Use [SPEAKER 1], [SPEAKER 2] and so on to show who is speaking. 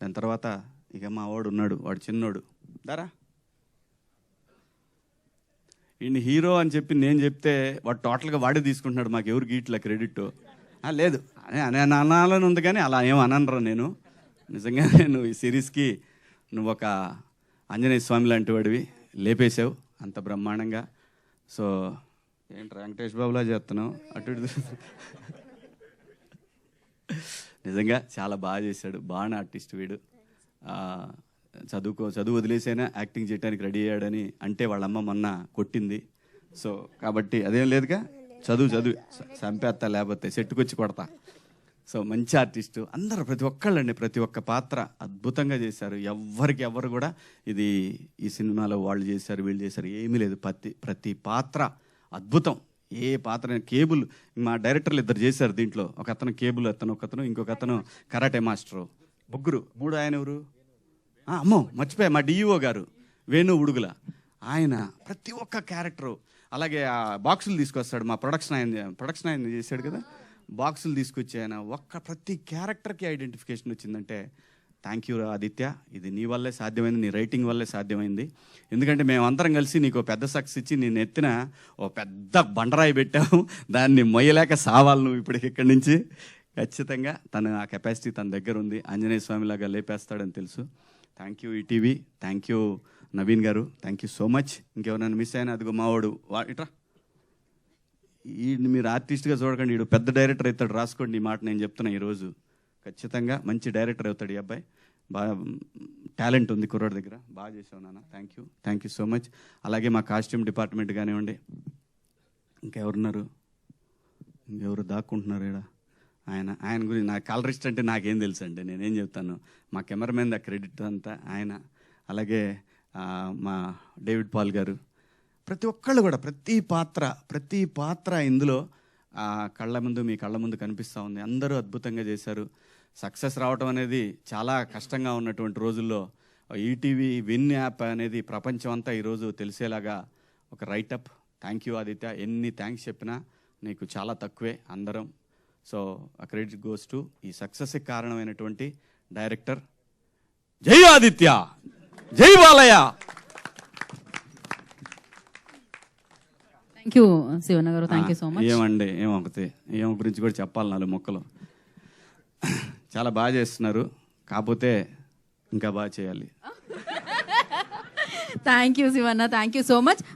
[SPEAKER 1] దాని తర్వాత ఇక మా వాడు ఉన్నాడు, వాడు చిన్నోడు, దారా ఈయన హీరో అని చెప్పి నేను చెప్తే వాడు టోటల్గా వాడే తీసుకుంటున్నాడు, మాకు ఎవరికి ఇట్లా క్రెడిట్ లేదు అనే అనాలని ఉంది, కానీ అలా ఏం అనరా నేను. నిజంగా నేను ఈ సిరీస్కి నువ్వు ఒక ఆంజనేయ స్వామి లాంటి వాడివి, లేపేసావు అంత బ్రహ్మాండంగా. సో ఏంటి వెంకటేష్ బాబులా చేస్తున్నావు అటు ఇటు. నిజంగా చాలా బాగా చేశాడు, బాగా ఆర్టిస్ట్ వీడు. చదువు వదిలేసైనా యాక్టింగ్ చేయడానికి రెడీ అయ్యాడని అంటే వాళ్ళమ్మ మొన్న కొట్టింది. సో కాబట్టి అదేం లేదుగా, చదువు చంపేస్తా, లేకపోతే సెట్టుకొచ్చి కొడతా. సో మంచి ఆర్టిస్టు అందరూ, ప్రతి ఒక్కళ్ళండి, ప్రతి ఒక్క పాత్ర అద్భుతంగా చేశారు. ఎవరు కూడా ఇది ఈ సినిమాలో వాళ్ళు చేశారు వీళ్ళు చేశారు ఏమీ లేదు, ప్రతి పాత్ర అద్భుతం. ఏ పాత్ర కేబుల్, మా డైరెక్టర్లు ఇద్దరు చేశారు దీంట్లో, ఒక అతను కేబుల్ ఒకతను ఇంకొక అతను కరాటే మాస్టరు, మూడు ఆయన ఎవరు, అమ్మో మర్చిపోయా, మా డిఈఓ గారు వేణు ఉడుగుల, ఆయన ప్రతి ఒక్క క్యారెక్టరు. అలాగే ఆ బాక్సులు తీసుకొస్తాడు, మా ప్రొడక్షన్ ఆయన చేశాడు కదా, బాక్సులు తీసుకొచ్చి ఆయన ప్రతి క్యారెక్టర్కి ఐడెంటిఫికేషన్ వచ్చిందంటే థ్యాంక్ యూ ఆదిత్య, ఇది నీ వల్లే సాధ్యమైంది, నీ రైటింగ్ వల్లే సాధ్యమైంది. ఎందుకంటే మేమందరం కలిసి నీకు పెద్ద సక్సెస్ ఇచ్చి నేను ఎత్తిన ఓ పెద్ద బండరాయి పెట్టావు, దాన్ని మొయ్యలేక సావాలి నువ్వు ఇప్పటికి ఇక్కడి నుంచి. ఖచ్చితంగా తను ఆ కెపాసిటీ తన దగ్గర ఉంది, ఆంజనేయ స్వామిలాగా లేపేస్తాడని తెలుసు. Thank you ETV, thank you Naveen గారు, థ్యాంక్ యూ సో మచ్. ఇంకెవరైనా మిస్ అయినా అదిగో మావాడు ఇట్రా, ఈ మీరు ఆర్టిస్ట్గా చూడకండి, వీడు పెద్ద డైరెక్టర్ అవుతాడు, రాసుకోండి ఈ మాట నేను చెప్తున్నా ఈరోజు. ఖచ్చితంగా మంచి డైరెక్టర్ అవుతాడు ఈ అబ్బాయి, బాగా టాలెంట్ ఉంది కుర్రాడి దగ్గర, బాగా చేసావు నాన్న. Thank you so much. అలాగే మా కాస్ట్యూమ్ డిపార్ట్మెంట్ కానివ్వండి, ఇంకెవరు దాక్కుంటున్నారు ఇక్కడ, ఆయన గురించి నాకు కలరిస్ట్ అంటే నాకేం తెలుసు అండి, నేనేం చెప్తాను. మా కెమెరామెన్ ద క్రెడిట్ అంతా ఆయన. అలాగే మా డేవిడ్ పాల్ గారు, ప్రతి ఒక్కళ్ళు కూడా ప్రతి పాత్ర ఇందులో మీ కళ్ళ ముందు కనిపిస్తూ ఉంది. అందరూ అద్భుతంగా చేశారు. సక్సెస్ రావటం అనేది చాలా కష్టంగా ఉన్నటువంటి రోజుల్లో ఈటీవీ విన్ యాప్ అనేది ప్రపంచం అంతా ఈరోజు తెలిసేలాగా ఒక రైటప్. థ్యాంక్ యూ ఆదిత్య, ఎన్ని థ్యాంక్స్ చెప్పినా నీకు చాలా తక్కువే అందరం. సో ఆ క్రెడిట్ గోస్ టు ఈ సక్సెస్కి కారణమైనటువంటి డైరెక్టర్. జై ఆదిత్య, జై బాలయ్య.
[SPEAKER 2] థ్యాంక్ యూ శివన్న గారు, థ్యాంక్ యూ సో మచ్.
[SPEAKER 1] ఏమండి ఏం గురించి కూడా చెప్పాలి, 4 మొక్కలు. చాలా బాగా చేస్తున్నారు, కాకపోతే ఇంకా బాగా చేయాలి.
[SPEAKER 2] Thank you Shivanna, thank you so much.